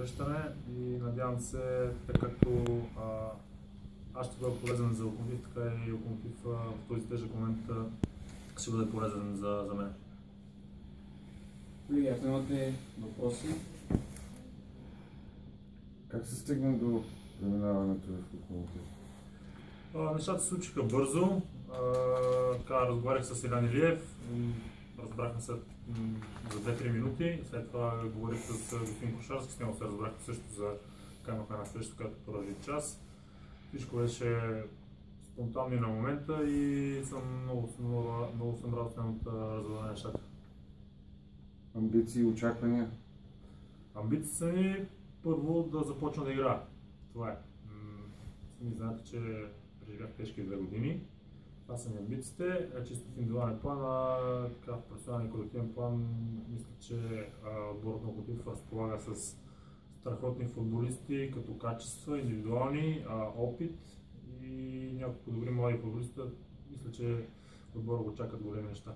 срещане и надявам се, така както аз ще бъда полезен за Локомотив, така и Локомотив в този тежък момент ще бъде полезен за мен. Колеги, ако имате въпроси? Как се стигна до преминаването в Локомотив? Нещата се случиха бързо. Разговарях с Илян Илиев, разбрахме се за 2-3 минути, след това говорих с господин Кошарски, с него се разбрахме също за имахме една среща, която продължи час. Всичко беше спонтанно и на момента и съм много съм радостен от развоя на нещата. Амбиции и очаквания? Амбиции са ми първо да започна да играя. Това е. Сами знаете, че преживях тежки 2 години. Това са ми амбициите. Чисто в индивидуален план, така в професионален и колективен план, мисля, че отборът на Локомотив разполага с страхотни футболисти, като качества, индивидуални, опит и няколко добри млади футболиста. Мисля, че отбора го чакат големи неща.